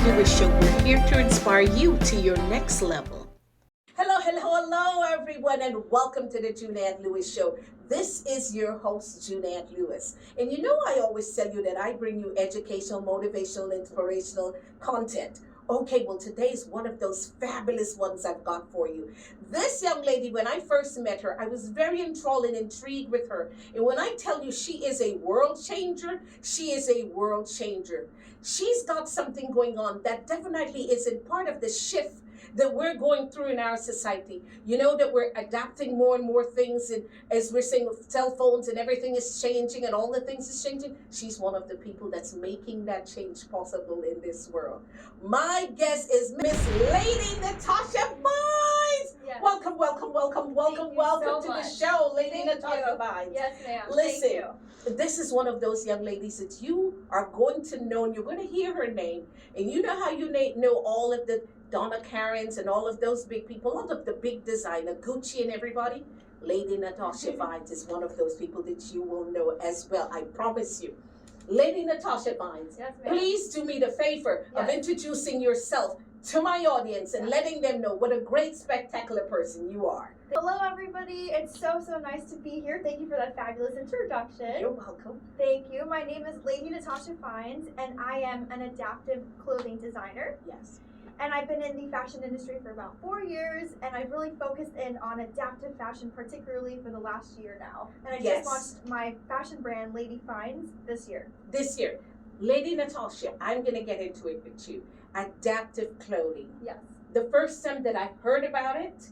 Lewis Show. We're here to inspire you to your next level. Hello, hello, hello, everyone, and welcome to the Junette Lewis Show. This is your host, Junette Lewis. And you know, I always tell you that I bring you educational, motivational, inspirational content. Okay, well, today is one of those fabulous ones I've got for you. This young lady, when I first met her, I was very enthralled and intrigued with her. And when I tell you she is a world changer, she is a world changer. She's got something going on that definitely isn't part of the shift that we're going through in our society. You know that we're adapting more and more things, and as we're saying with cell phones and everything is changing and all the things is changing. She's one of the people that's making that change possible in this world. My guest is Miss Lady Natasha Vines. Yes. Welcome, welcome, welcome, welcome, welcome to the show, Lady Natasha Vines. Yes, ma'am. Listen, Thank you. this is one of those young ladies that you are going to know, and you're going to hear her name, and you know how you know all of the Donna Karens and all of those big people, all of the big designer, Gucci and everybody. Lady Natasha Vines is one of those people that you will know as well, I promise you. Lady Natasha Vines, Yes, ma'am. please do me the favor of Yes. introducing yourself to my audience and letting them know what a great, spectacular person you are. Hello, everybody. It's so nice to be here. Thank you for that fabulous introduction. You're welcome. Thank you. My name is Lady Natasha Fines, and I am an adaptive clothing designer. Yes. And I've been in the fashion industry for about 4 years, and I've really focused in on adaptive fashion, particularly for the last year now. And I Yes. just launched my fashion brand, Lady Fines, this year. This year, Lady Natasha, I'm going to get into it with you. Adaptive clothing. Yes. The first time that I heard about it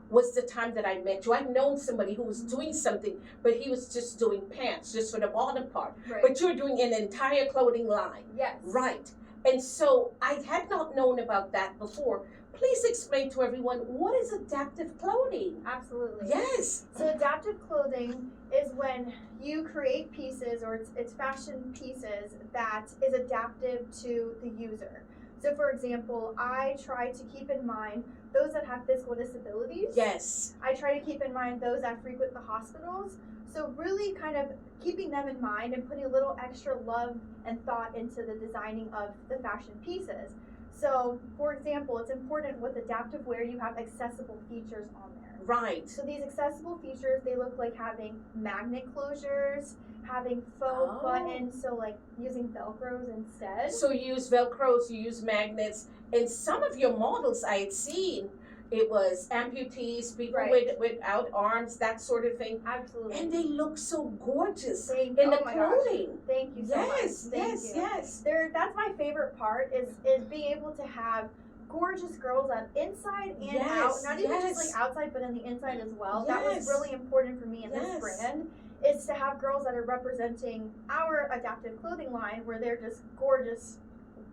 was the time that I met you. I've known somebody who was doing something, but he was just doing pants, just for the bottom part. Right. But you're doing an entire clothing line. Yes. Right. And so I had not known about that before. Please explain to everyone, what is adaptive clothing? Absolutely. Yes. So adaptive clothing is when you create pieces, or it's fashion pieces that is adaptive to the user. So for example, I try to keep in mind those that have physical disabilities. Yes. I try to keep in mind those that frequent the hospitals. So really kind of keeping them in mind and putting a little extra love and thought into the designing of the fashion pieces. So for example, it's important with adaptive wear you have accessible features on there. Right. So these accessible features, they look like having magnet closures, having faux buttons, so like using Velcros instead. So you use Velcros, you use magnets, and some of your models I had seen, it was amputees, people Right. without arms, that sort of thing. Absolutely. And they look so gorgeous Thank- in the oh my gosh. clothing. Thank you so much. Yes, Thank yes, you. yes. That's my favorite part is being able to have gorgeous girls on inside and Yes, out, not even yes. just like outside, but in the inside as well. That was Yes. really important for me in Yes. this brand, is to have girls that are representing our adaptive clothing line where they're just gorgeous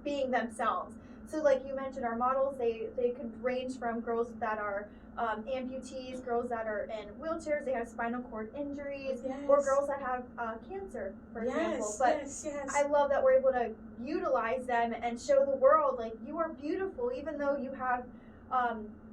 being themselves. So like you mentioned, our models, they could range from girls that are amputees, girls that are in wheelchairs, they have spinal cord injuries, or Yes. girls that have cancer, for example. Yes, But yes, yes. I love that we're able to utilize them and show the world, like, you are beautiful, even though you have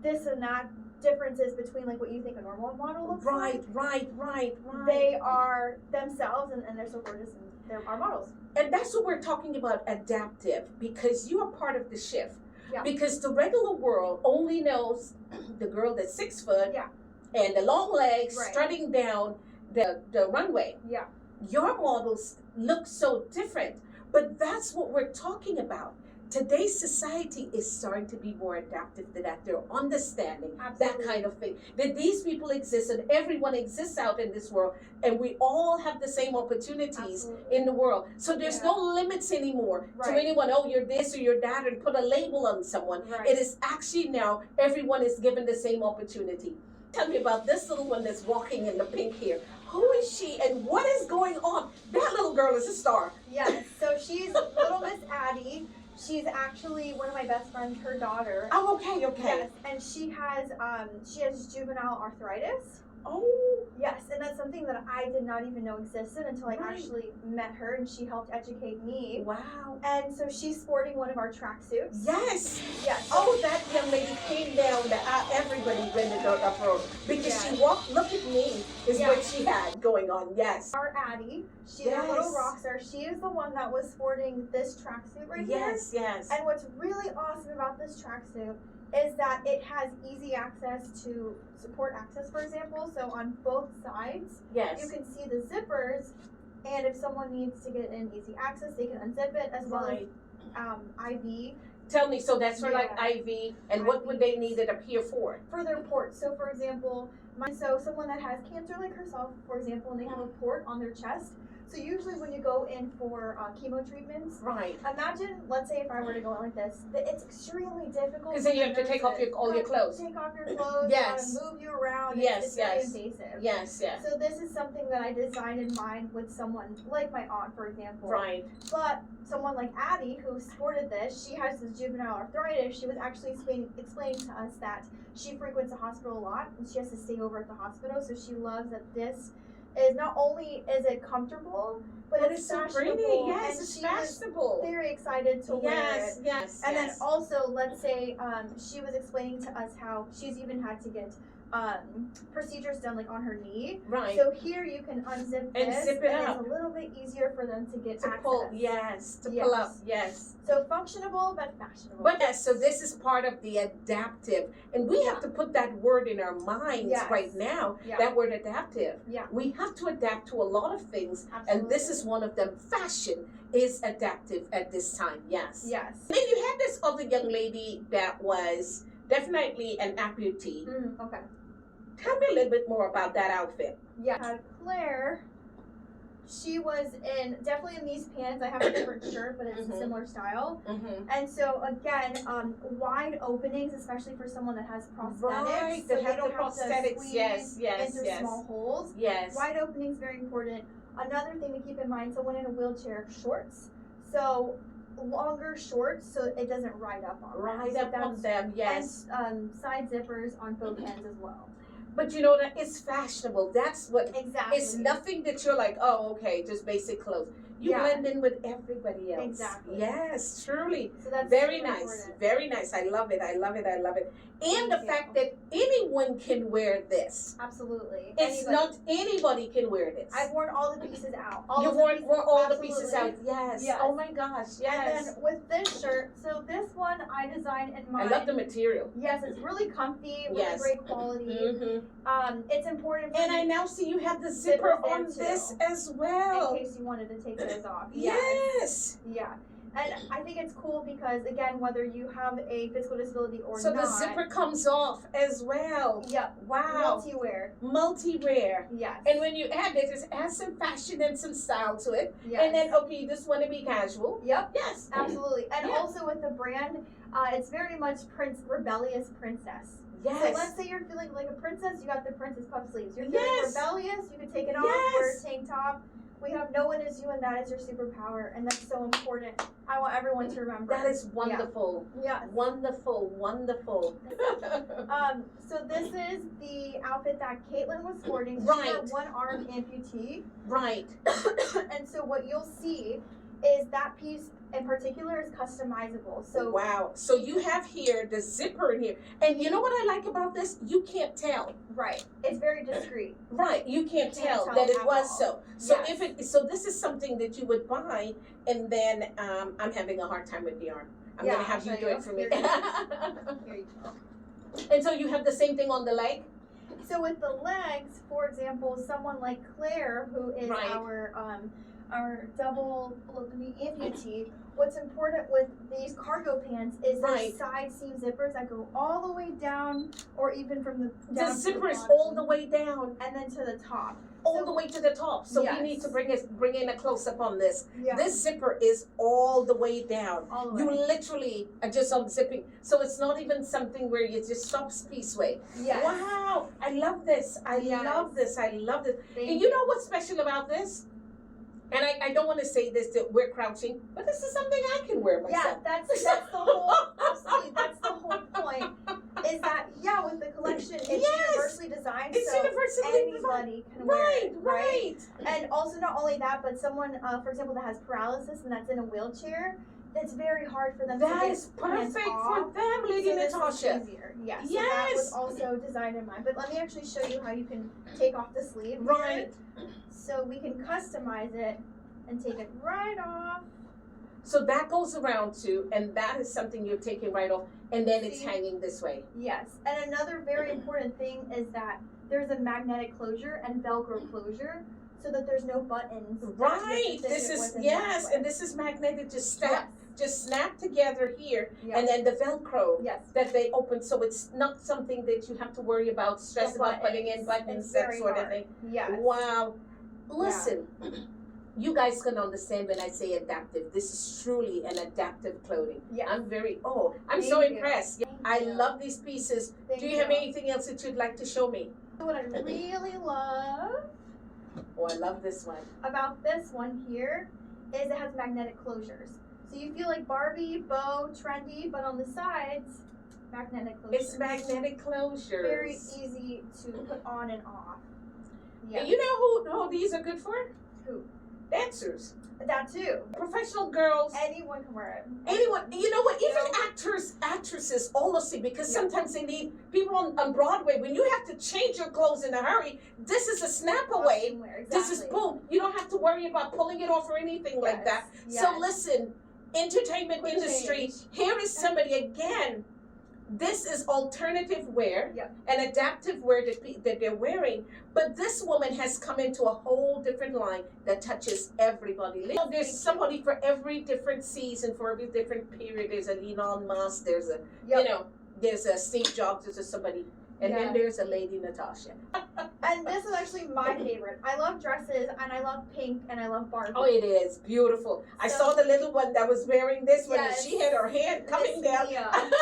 this and that differences between like what you think a normal model looks Right, like. right. They are themselves, and they're so gorgeous, and they're our models. And that's what we're talking about, adaptive, because you are part of the shift. Yeah. Because the regular world only knows the girl that's 6 foot Yeah. and the long legs Right. strutting down the runway. Yeah. Your models look so different, but that's what we're talking about. Today's society is starting to be more adaptive to that. They're understanding Absolutely. that kind of thing. That these people exist and everyone exists out in this world, and we all have the same opportunities Absolutely. in the world. So there's Yeah. no limits anymore to Right. anyone. Oh, you're this or you're that, and put a label on someone. Right. It is actually now everyone is given the same opportunity. Tell me about this little one that's walking in the pink here. Who is she and what is going on? That little girl is a star. Yes. So she's little Miss Addie. She's actually one of my best friends, her daughter. Oh, okay. Yes, and she has juvenile arthritis. Oh, Yes, and that's something that I did not even know existed until I Right. actually met her and she helped educate me. wow. And so she's sporting one of our tracksuits. Yes. Yes. Oh, that young lady came down. Everybody rented her up road because she walked. Look at me. Is Yeah. what she had going on. Yes. Our Addie, she's our little Yes. rock star. She is the one that was sporting this tracksuit right here. Yes. Yes. And what's really awesome about this tracksuit is that it has easy access to support access, for example. So on both sides, Yes. you can see the zippers, and if someone needs to get in easy access, they can unzip it as well Right. as IV Tell me. So that's for like Yeah. IV, and what would they need it up here for? for their port. So for example, so someone that has cancer like herself, for example, and they have a port on their chest. So usually when you go in for chemo treatments, Right. imagine, let's say if I were to go in like this, it's extremely difficult. 'Cause then you for have to take off nurses. all your clothes. Take off your clothes. Yes. Move you around. Yes, It's very yes. invasive. Yes. Yes. So this is something that I designed in mind with someone like my aunt, for example. Right. But someone like Addie, who sported this, she has this juvenile arthritis. She was actually explaining to us that she frequents the hospital a lot and she has to stay over at the hospital. So she loves that this is not only is it comfortable, but But it's it's so fashionable. pretty. Yes. and It's she was fashionable. very excited to wear Yes. it. Yes. And yes. then also, let's say she was explaining to us how she's even had to get procedures done like on her knee. Right. So here you can unzip And this, zip it and up. it's a little bit easier for them to get to access. pull. Yes. To Yes. pull up. Yes. So functionable but fashionable. But yes, so this is part of the adaptive, and we have to put that word in our minds Yes. right now. Yeah. That word adaptive. Yeah. We have to adapt to a lot of things, Absolutely. and this is one of them. Fashion is adaptive at this time. Yes. Yes. Then you had this other young lady that was definitely an amputee. Okay. Tell me a little bit more about that outfit. Yeah. Claire. She was definitely in these pants. I have a different shirt, but it's a Mhm. similar style. Mm-hmm. And so again, wide openings, especially for someone that has prosthetics, Right. so That they have the don't have to prosthetics. squeeze Yes. Yes. into Yes. small holes. Yes. Wide openings very important. Another thing to keep in mind: someone in a wheelchair, shorts. So longer shorts, so it doesn't ride up on them. Right So up on that's- them. Yes. And side zippers on both ends as well. But you know that it's fashionable. That's what. Exactly. It's nothing that you're like, oh, okay, just basic clothes. You Yeah. blend in with everybody else. Exactly. Yes, truly. So that's Very super nice. important. Very nice. I love it. I love it. I love it. And the Thank you. fact that anyone can wear this. Absolutely. It's Anybody. not anybody can wear this. I've worn all the pieces out. You've worn all the pieces out. absolutely. Yes. Yes. Oh my gosh. Yes. And then with this shirt, so this one I designed in I mind. love the material. Yes, it's really comfy, really Yes. great quality. Mm-hmm. It's important for And I me now see you have the zipper Zippers on in this too. as well. in case you wanted to take those off. Yes. Yeah. And I think it's cool because again, whether you have a physical disability or So not. the zipper comes off as well. Yep. Wow. Multi-wear. Multi-wear. Yes. And when you add this, it has some fashion and some style to it. yes. And then, okay, you just want to be casual. Yep. Yes. Absolutely. And Yeah. also with the brand, it's very much rebellious princess. So Yes. let's say you're feeling like a princess, you got the princess puff sleeves. You're feeling Yes. rebellious, you can take it off, Yes. wear a tank top. We have no one is you and that is your superpower, and that's so important. I want everyone to remember. That is wonderful. Yeah. Wonderful. Wonderful. So this is the outfit that Caitlin was sporting. She's Right. a one-arm amputee. Right. And so what you'll see is that piece in particular is customizable. So Wow. So you have here the zipper in here. And you know what I like about this? You can't tell. right, it's very discreet. Right. You can't Can't tell tell that it at was all. so. So Yes. if it so this is something that you would buy and then I'm having a hard time with the arm. I'm Yeah, gonna have I'll you show do you. it for me. Here you go. And so you have the same thing on the leg? So with the legs, for example, someone like Claire, who is Right. our double knee amputee, what's important with these cargo pants is Right. the side seam zippers that go all the way down, or even from the The down to zipper is bottom, all the way down, and then to the top. all So- the way to the top. So Yes. we need to bring in a close up on this. Yeah, This zipper is all the way down. all the You way. literally are just unzipping. So it's not even something where you just stop pieceway. Yes. Wow, I love this. I Yes. love this. I love this. Thank And you know what's special about this? And I don't want to say this that we're crouching, but this is something I can wear Yeah, myself. that's the whole absolutely that's the whole point. Is that with the collection it's Yes. universally designed. It's so universally anybody can wear Right, it, right. And also not only that, but someone, for example, that has paralysis and that's in a wheelchair, it's very hard for them to That get is hands perfect off. for them, Lady So this is Natasha. easier. Yeah, so that was Yes. also designed in mind. But let me actually show you how you can take off the sleeve. here. Right. So we can customize it and take it right off. So that goes around too, and that is something you're taking right off, and then it's See? hanging this way. Yes, and another very important thing is that there's a magnetic closure and Velcro closure, so that there's no buttons. that you have to Right. fit This it is within yes, that way. and this is magnetic. Yes. Just snap together here, Yeah. and then the Velcro Yes. that they open, so it's not something that you have to worry about, stress The about putting in buttons. buttons, It's that very sort of hard. thing. Yes. Wow. Listen, you guys can understand when I say adaptive. This is truly an adaptive clothing. Yes. I'm so Thank you. impressed. Thank I you. love these pieces. Thank Do you have anything else that you'd like to show me? What I really love Oh, I love this one. about this one here is it has magnetic closures. So you feel like Barbie, bow, trendy, but on the sides, magnetic closures. It's magnetic closures. Very easy to put on and off. And you know who these are good for? Who? Dancers. That too. Professional girls. Anyone can wear it. Anyone, you know what? Even No. actresses, honestly, because Yeah. sometimes they need people on Broadway. When you have to change your clothes in a hurry, this is a snap away. Costume wear, This is exactly. boom. You don't have to worry about pulling it off or anything like that. Yes, So yes. listen, entertainment For industry, change. here is somebody again. This is alternative wear Yep. and adaptive wear that they're wearing. But this woman has come into a whole different line that touches everybody. You know, there's somebody for every different season, for every different period. There's a Elon Musk, there's a, Yep. there's a Steve Jobs, there's a somebody. And then Yeah. there's a Lady Natasha. And this is actually my favorite. I love dresses and I love pink and I love Barbie. Oh, it is beautiful. I So- saw the little one that was wearing this one, and Yes. she had her hand coming Miss down. Mia. It's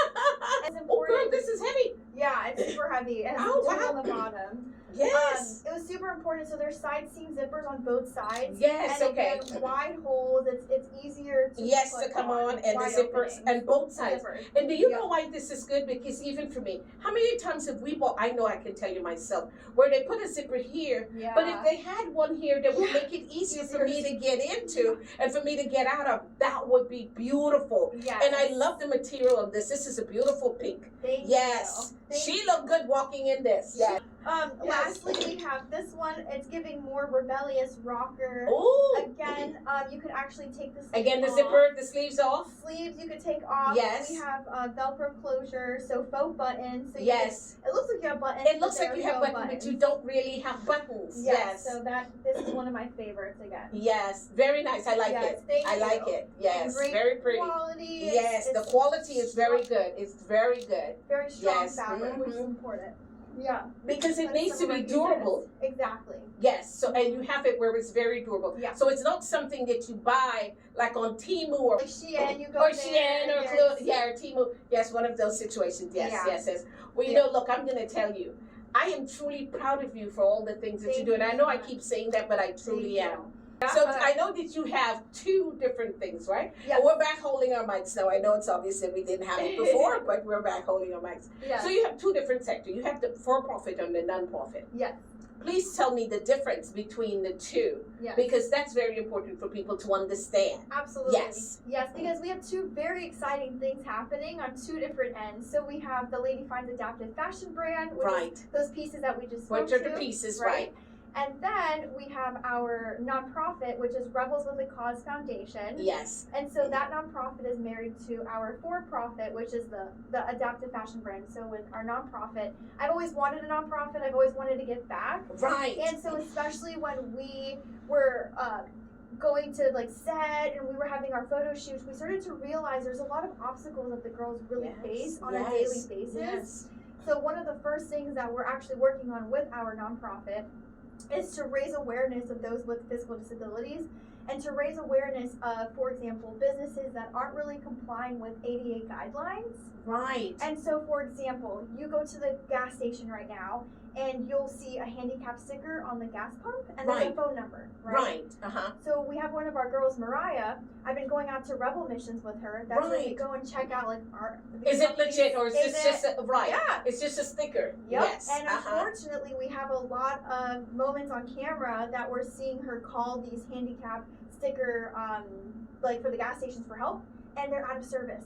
Oh, girl, important. this is heavy. Yeah, it's super heavy. It has Oh, a jewel wow. on the bottom. Yes. It was super important. So there's side seam zippers on both sides. Yes. And Okay. again, wide holes. It's easier to Yes, put to come on, and the wide zippers openings. and both sides. Zippers. And do you Yeah. know why this is good? Because even for me, how many times have we bought? I know I can tell you myself, where they put a zipper here, Yeah. but if they had one here that would Yeah. make it easier for me Easier. to get into and for me to get out of, that would be beautiful. Yes. And I love the material of this. This is a beautiful pink. Thank Yes. you. Thank She looked good walking in this. Yes. Yes. Lastly, we have this one. It's giving more rebellious rocker. Ooh. Again, you can actually take the sleeves Again, the off. zipper, the sleeves off. Sleeves you could take off. Yes. We have Velcro closure, so faux buttons. So you Yes. can- it looks like you have buttons. It looks but like you there have are no buttons, but you don't really have buttons. Yes. So this is one of my favorites again. Yes. Very nice. I like Yes, it. thank I you. like it. Yes. Great Very pretty. Quality. Yes. The quality is very good. It's very good. Very strong Yes, fabric, which is mhm. important. Yeah. Because it That's needs to some of be our pieces. durable. Exactly. Yes. So and you have it where it's very durable. Yeah. So it's not something that you buy like on Temu or Like Shein, you go or there. Shein or there's- or Temu. Yes, one of those situations. Yes, Yeah. yes. Well, you Yeah. know, look, I'm going to tell you, I am truly proud of you for all the things that you Thank do, and you I know so I much. keep saying that, but I truly Thank am. you. So I know that you have two different things, right? Yes. And we're back holding our mics now. I know it's obvious that we didn't have it before, but we're back holding our mics. Yes. So you have two different sectors. You have the for-profit and the non-profit. Yes. Please tell me the difference between the two, Yes. because that's very important for people to understand. Absolutely. Yes. Yes, because we have two very exciting things happening on two different ends. So we have the Lady Finds Adaptive Fashion brand, which Right. is those pieces that we just spoke Which are to. the pieces, right? right? And then we have our nonprofit, which is Rebels with a Cause Foundation. Yes. And so that nonprofit is married to our for-profit, which is the Adaptive Fashion brand. So with our nonprofit, I've always wanted a nonprofit. I've always wanted to give back. Right. And so especially when we were going to like set and we were having our photo shoots, we started to realize there's a lot of obstacles that the girls really Yes, face on a yes, daily basis. Yes. So one of the first things that we're actually working on with our nonprofit is to raise awareness of those with physical disabilities and to raise awareness of, for example, businesses that aren't really complying with ADA guidelines. Right. And so, for example, you go to the gas station right now and you'll see a handicap sticker on the gas pump, and there's Right. a phone number, Right. Uh-huh. So we have one of our girls, Mariah. I've been going out to Rebel missions with her. That's where we Right. go and check out like our. Is it legit or is Is this it- just a, right? Yeah. It's just a sticker. Yep. Yes. And Uh-huh. unfortunately, we have a lot of moments on camera that we're seeing her call these handicap sticker, like for the gas stations for help, and they're out of service,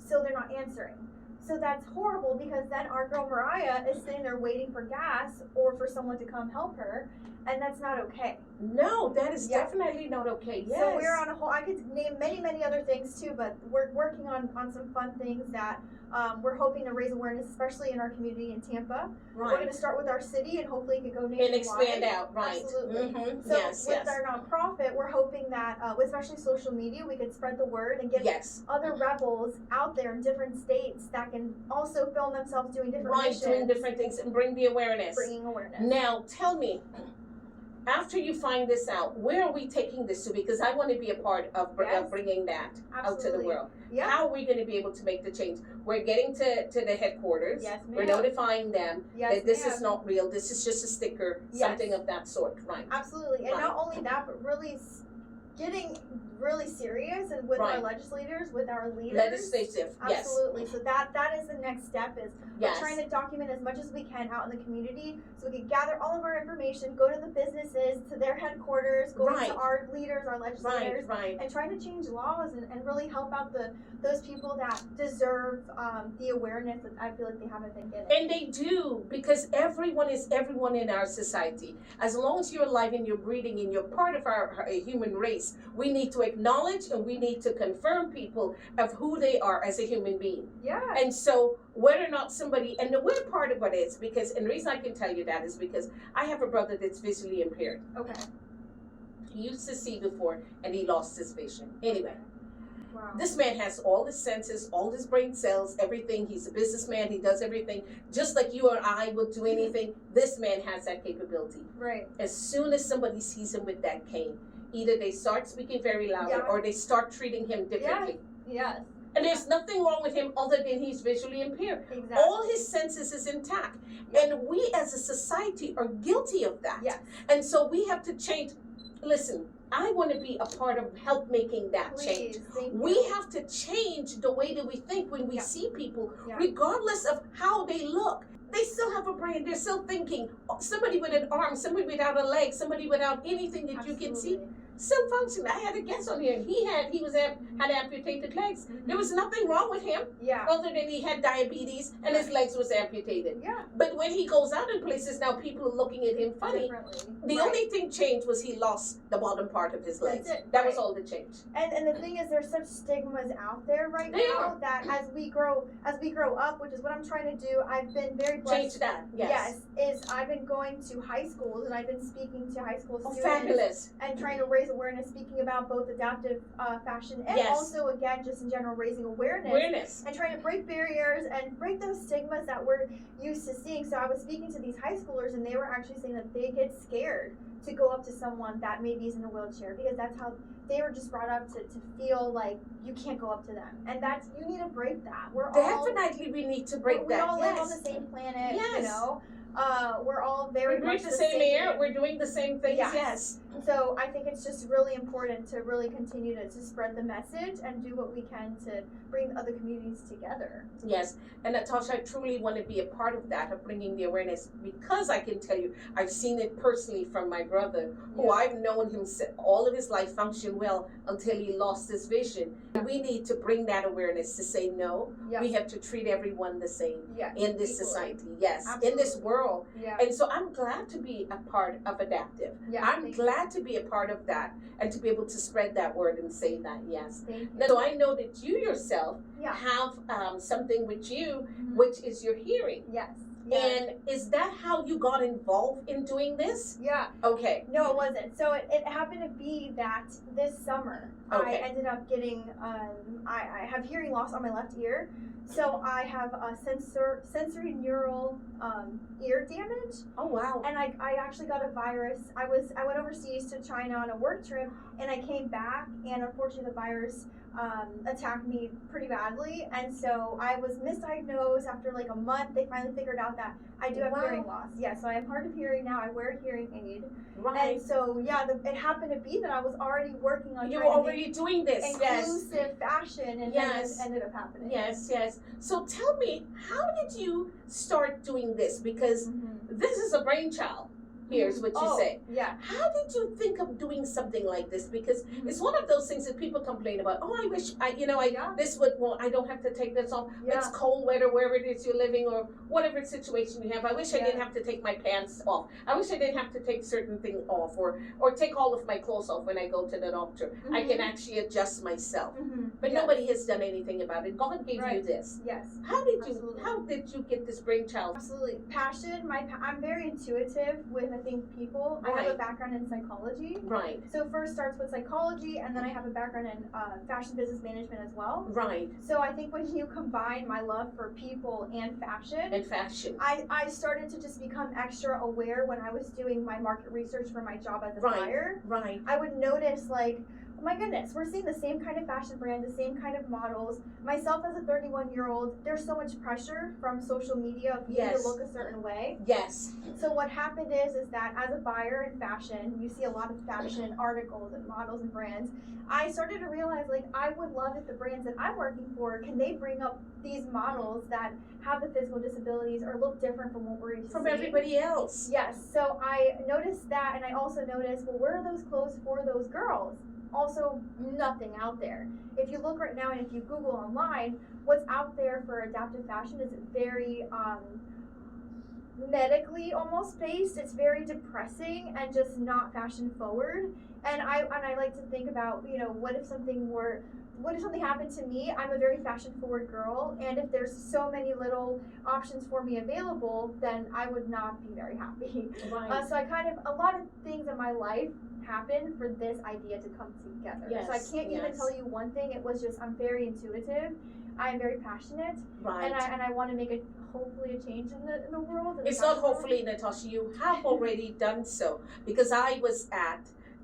so they're not answering. So that's horrible because then our girl Mariah is sitting there waiting for gas or for someone to come help her, and that's not okay. No, that is Yeah. definitely not okay. Yes. So we're on a whole. I could name many other things too, but we're working on some fun things that we're hoping to raise awareness, especially in our community in Tampa. We're going right. to start with our city and hopefully it could go And nationwide. expand out. Right. Absolutely. Mm-hmm. So Yes. with Yes. our nonprofit, we're hoping that, with especially social media, we could spread the word and get Yes. other rebels out there in different states that can also film themselves doing different Right. missions, Doing different things and bring the awareness. bringing awareness. Now, tell me, after you find this out, where are we taking this to? Because I want to be a part of Yes. bringing that out to the Absolutely. world. Yeah. How are we going to be able to make the change? We're getting to the headquarters. Yes, We're ma'am. notifying them Yes, that this ma'am. is not real. This is just a sticker, Yes. something of that sort. Right. Absolutely, and Right. not only that, but really getting really serious and with our Right. legislators, with our leaders. Legislative. Yes. Absolutely. So that is the next step. Is Yes. we're trying to document as much as we can out in the community, so we can gather all of our information, go to the businesses, to their headquarters, go Right. to our leaders, our legislators, Right. and try to change laws and really help out those people that deserve the awareness that I feel like they haven't been getting. And they do, because everyone is everyone in our society. As long as you're alive and you're breathing and you're part of our human race, we need to acknowledge and we need to confirm people of who they are as a human being. Yeah. And so whether or not somebody, and the weird part of it is because, and the reason I can tell you that is because I have a brother that's visually impaired. Okay. He used to see before and he lost his vision. Anyway, Wow. this man has all his senses, all his brain cells, everything. He's a businessman. He does everything. Just like you or I would do anything, this man has that capability. Right. As soon as somebody sees him with that cane, either they start speaking very loud Yeah. or they start treating him differently. Yes. And there's nothing wrong with him other than he's visually impaired. Exactly. All his senses is intact. And we as a society are guilty of that. Yes. And so we have to change. Listen, I want to be a part of help making that change. Please. Thank you. We have to change the way that we think when we Yeah. see people, Yeah. regardless of how they look. They still have a brain. They're still thinking. Somebody with an arm, somebody without a leg, somebody without anything that you can see, Absolutely. still functioning. I had a guest on here. Had amputated legs. There was nothing wrong with him Yeah. other than he had diabetes and his legs was amputated. Yeah. But when he goes out in places now, people are looking at him funny. Differently. The Right. only thing changed was he lost the bottom part of his legs. That's it, That was right. all the change. And the thing is, there's such stigmas out there right They now are. that as we grow up, which is what I'm trying to do, I've been very blessed. Change that. Yes. Yes, is I've been going to high schools and I've been speaking to high school Oh, students fabulous. and trying to raise awareness, speaking about both adaptive fashion and Yes. also again just in general raising awareness. Awareness. And trying to break barriers and break those stigmas that we're used to seeing. So I was speaking to these high schoolers and they were actually saying that they get scared to go up to someone that maybe is in a wheelchair because that's how they were just brought up to feel like you can't go up to them. And that's, you need to break that. We're all, Definitely, we need to break we that. all live Yes. on the same planet, you Yes. know. We're all very We breathe much the same air. We're doing the same things. Yes. Yes. So I think it's just really important to really continue to spread the message and do what we can to bring other communities together. Yes. And Natasha, I truly want to be a part of that, of bringing the awareness, because I can tell you, I've seen it personally from my brother, who Yeah. I've known him all of his life function well until he lost his vision. We need to bring that awareness to say, no, Yeah. we have to treat everyone the same Yeah. in this equally. society. Yes. In Absolutely. this world. Yeah. And so I'm glad to be a part of Adaptive. Yeah. I'm thank glad to be a part of that and to be able to spread that word and say that, yes. You. Thank you. Now, so I know that you yourself Yeah. have something with you, Mhm. which is your hearing. Yes. Yeah. And is that how you got involved in doing this? Yeah. Okay. No, it wasn't. So it happened to be that this summer Okay. I ended up getting I have hearing loss on my left ear, so I have a sensory neural ear damage, Oh, wow. and I actually got a virus. I went overseas to China on a work trip, and I came back, and unfortunately the virus attacked me pretty badly, and so I was misdiagnosed. After like a month, they finally figured out that I do have Wow. hearing loss. Yeah, so I am hard of hearing now. I wear a hearing aid, Right. and so yeah, it happened to be that I was already working on You were trying to already doing this. make Yes. inclusive fashion, and Yes. then it ended up happening. Yes, yes. So tell me, how did you start doing this? Because Mhm. this is a brainchild. Here's what you Oh, say. Yeah. How did you think of doing something like this? Because it's one of those things that people complain about. Oh, I wish Yeah. this would. Well, I don't have to take this off. Yeah. It's cold weather wherever it is you're living or whatever situation you have. I wish I Yeah. didn't have to take my pants off. I wish I didn't have to take certain things off or take all of my clothes off when I go to the doctor. I can actually adjust myself. Mm-hmm. But nobody has done anything about it. God gave you Right. this. Yes. How did you get this brainchild? Absolutely. Passion. I'm very intuitive with, I think, people. I have a Right. background in psychology. Right, So first starts with psychology, and then I have a background in fashion business management as well. right. So I think when you combine my love for people and fashion, And fashion. I started to just become extra aware when I was doing my market research for my job as a Right. buyer. Right. I would notice like, oh my goodness, we're seeing the same kind of fashion brand, the same kind of models. Myself as a 31-year-old, there's so much pressure from social media of you Yes. to look a certain way. Yes. So what happened is that as a buyer in fashion, you see a lot of fashion articles and models and brands. I started to realize like I would love if the brands that I'm working for, can they bring up these models that have the physical disabilities or look different from what we're used to From seeing. everybody else. Yes, so I noticed that, and I also noticed, well, where are those clothes for those girls? Also, nothing out there. If you look right now and if you Google online, what's out there for adaptive fashion is very medically almost based. It's very depressing and just not fashion forward. And I like to think about, what if something happened to me? I'm a very fashion forward girl, and if there's so many little options for me available, then I would not be very happy. Right. So a lot of things in my life happened for this idea to come together. So I Yes, can't even yes. tell you one thing. It was just, I'm very intuitive. I'm very passionate, Right. and I want to make hopefully a change in the world. in the It's not fashion world. hopefully, Natasha. You have already done so. Because I was at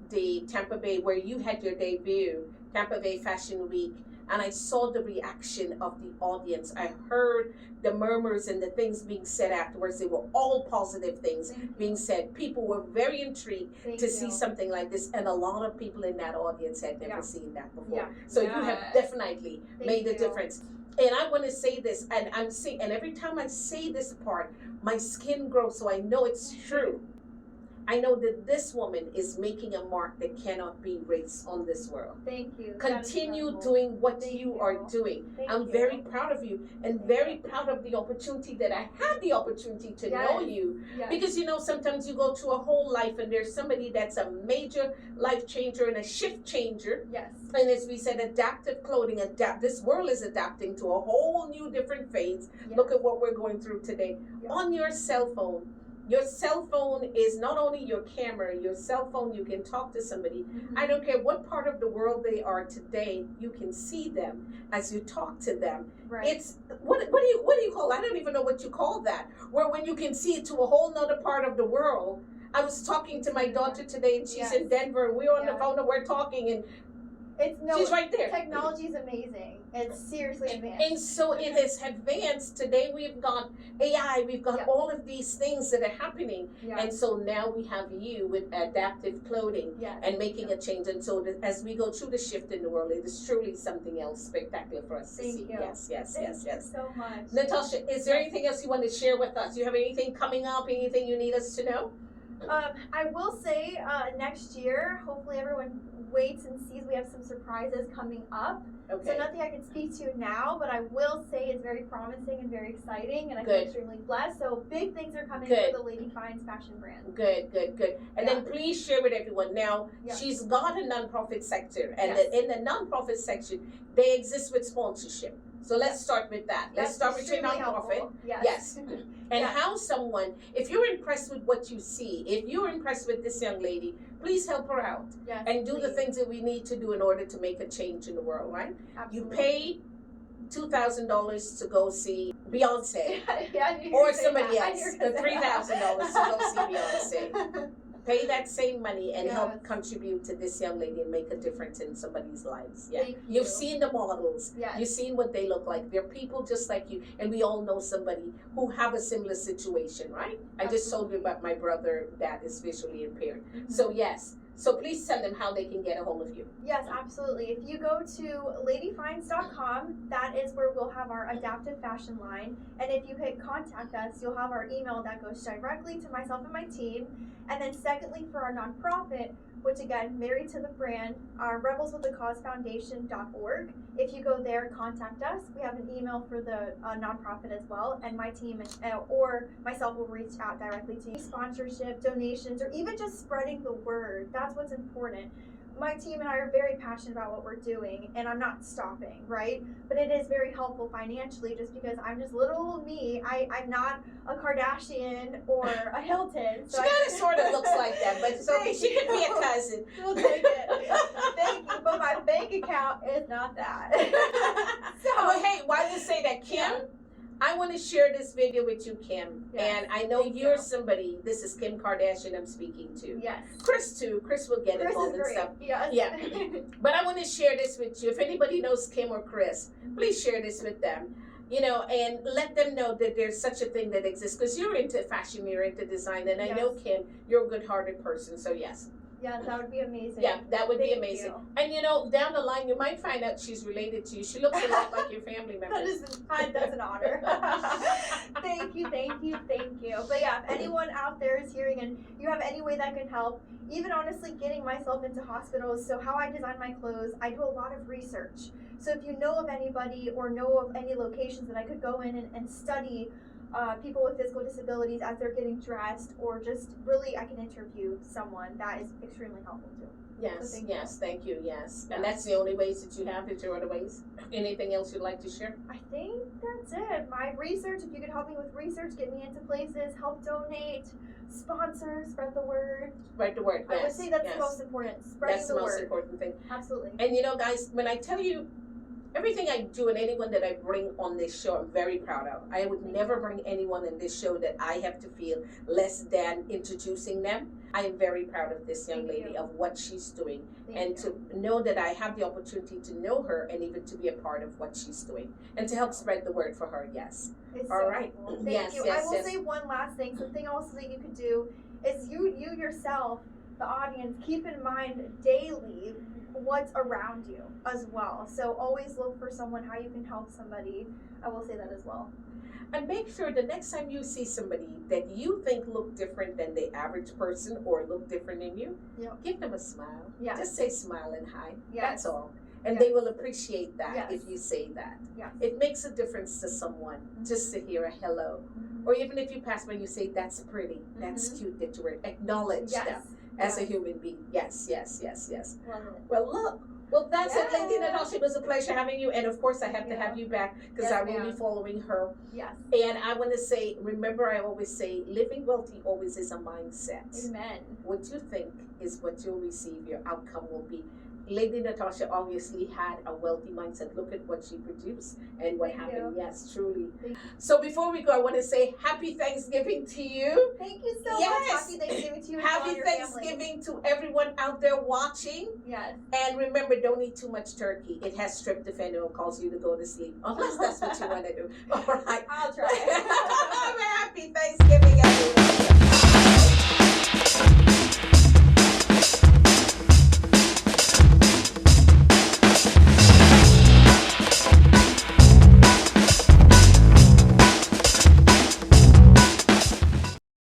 the Tampa Bay where you had your debut, Tampa Bay Fashion Week, and I saw the reaction of the audience. I heard the murmurs and the things being said afterwards. They were all positive things Thank you. being said. People were very intrigued Thank to you. see something like this, and a lot of people in that audience had never Yeah. seen that before. Yeah. So you have Yes. definitely Thank made a you. difference. And I want to say this, and I'm saying, and every time I say this part, my skin grows, so I know it's true. I know that this woman is making a mark that cannot be erased on this world. Thank you. That is Continue incredible. doing what Thank you you. are doing. Thank I'm you. very proud of you and Thank very you. proud of the opportunity that I had the opportunity to know Yes. you. Yes. Because sometimes you go through a whole life and there's somebody that's a major life changer and a shift changer. Yes. And as we said, adaptive clothing, this world is adapting to a whole new different phase. Yes. Look at what we're going through today. Yeah. On your cell phone. Your cell phone is not only your camera, your cell phone, you can talk to somebody. Mhm. I don't care what part of the world they are today, you can see them as you talk to them. Right. It's what do you call, I don't even know what you call that, where when you can see to a whole nother part of the world. I was talking to my daughter today and she's Yes. in Denver and we're on the Yeah. phone and we're talking and she's right there. Technology is amazing. It's seriously advanced. And so it has advanced. Today we've got AI, we've got Yeah. all of these things that are happening. Yeah. And so now we have you with adaptive clothing Yes. and making a change. And so as we go through the shift in the world, it is truly something else spectacular for us to Thank see. you. Yes, yes, Thank yes, you yes. so much. Natasha, is there anything else you want to share with us? You have anything coming up, anything you need us to know? I will say next year, hopefully everyone waits and sees we have some surprises coming up. Okay. So nothing I can speak to now, but I will say it's very promising and very exciting, and I feel Good. extremely blessed. So big things are coming Good. for the Lady Finds fashion brand. Good, good, good. And then please share with everyone. Now, Yeah. she's got a nonprofit sector, and Yes. in the nonprofit section, they exist with sponsorship. So let's start with that. Let's That's start with your extremely nonprofit. helpful. Yes. Yes. And Yeah. how someone, if you're impressed with what you see, if you're impressed with this young lady, please help her out Yes, and do the please. things that we need to do in order to make a change in the world, right? You Absolutely. pay $2,000 to go see Beyonce. Yeah, I knew you Or were saying somebody that. I else, knew you were the gonna say that. $3,000 to go see Beyonce. Pay that same money and Yes. help contribute to this young lady and make a difference in somebody's lives. Yeah. Thank you. You've seen the models. Yes. You've seen what they look like. They're people just like you. And we all know somebody who have a similar situation, right? I just told you about my brother that is visually impaired. Mhm. So yes. So please tell them how they can get a hold of you. Yes, absolutely. If you go to ladyfinds.com, that is where we'll have our adaptive fashion line. And if you hit contact us, you'll have our email that goes directly to myself and my team. And then secondly, for our nonprofit, which again, married to the brand, our rebelswiththecausefoundation.org. If you go there, contact us. We have an email for the nonprofit as well, and my team or myself will reach out directly to you. Sponsorship, donations, or even just spreading the word. That's what's important. My team and I are very passionate about what we're doing, and I'm not stopping, right? But it is very helpful financially just because I'm just little old me. I'm not a Kardashian or a Hilton. She kind of sort of looks like that, but it's okay. She could be a cousin. We'll take it. Thank you, but my bank account is not that. Well, hey, why do you say that, Kim? Yeah. I want to share this video with you, Kim. Yes, And I know thank you're you. somebody, this is Kim Kardashian I'm speaking to. Yes. Chris too. Chris will get Chris involved is in great. stuff. Yes. Yeah. But I want to share this with you. If anybody knows Kim or Chris, please share this with them. You know, and let them know that there's such a thing that exists. Because you're into fashion, you're into design, and I know, Yes. Kim, you're a good-hearted person. So yes. Yeah, that would be amazing. Yeah, that would be Thank amazing. you. And you know, down the line, you might find out she's related to you. She looks a lot like your family member. That's an honor. Thank you. But yeah, if anyone out there is hearing and you have any way that can help, even honestly getting myself into hospitals, so how I design my clothes, I do a lot of research. So if you know of anybody or know of any locations that I could go in and study people with physical disabilities as they're getting dressed, or just really I can interview someone, that is extremely helpful too. Yes, thank yes, thank you, yes. And Yeah. that's the only ways that you have. Is there other ways? Anything else you'd like to share? I think that's it. My research, if you could help me with research, get me into places, help donate, sponsor, spread the word. Spread the word. I would Yes, say that's yes. the most important. Spreading That's the the most word. important thing. Absolutely. And you know, guys, when I tell you everything I do and anyone that I bring on this show, I'm very proud of. I would never bring anyone in this show that I have to feel less than introducing them. I am very proud of this young Thank lady, you. of what she's doing, Thank and you. to know that I have the opportunity to know her and even to be a part of what she's doing and to help spread the word for her. Yes. It's All so right. helpful. Thank Yes, you. yes, I will yes. say one last thing. Something else that you could do is you yourself, the audience, keep in mind daily what's around you as well. So always look for someone, how you can help somebody. I will say that as well. And make sure the next time you see somebody that you think look different than the average person or look different than you, Yep. give them a smile. Yes. Just say smile and hi. Yes. That's all. And Yes. they will appreciate that Yes. if you say that. Yes. It makes a difference to someone just to hear a hello. Or even if you pass by and you say, that's pretty, that's cute that you were, acknowledge them Yes. as a Yes. human being. Yes, yes, yes, yes. Love it. Well, look. Well, that's it, Lady Yes. Natasha. It was a pleasure having you. And of course, I have to Yeah. have you back because Yes, I will be ma'am. following her. Yes. And I want to say, remember, I always say, living wealthy always is a mindset. Amen. What you think is what you'll receive, your outcome will be. Lady Natasha obviously had a wealthy mindset. Look at what she produced and what Thank happened. you. Yes, truly. Thank So before we go, I want to say happy Thanksgiving to you. Thank you so Yes. much. Happy Thanksgiving to you and all Happy your family. Thanksgiving to everyone out there watching. Yes. And remember, don't eat too much turkey. It has tryptophan and will cause you to go to sleep. Unless that's what you want to do. All right. I'll try.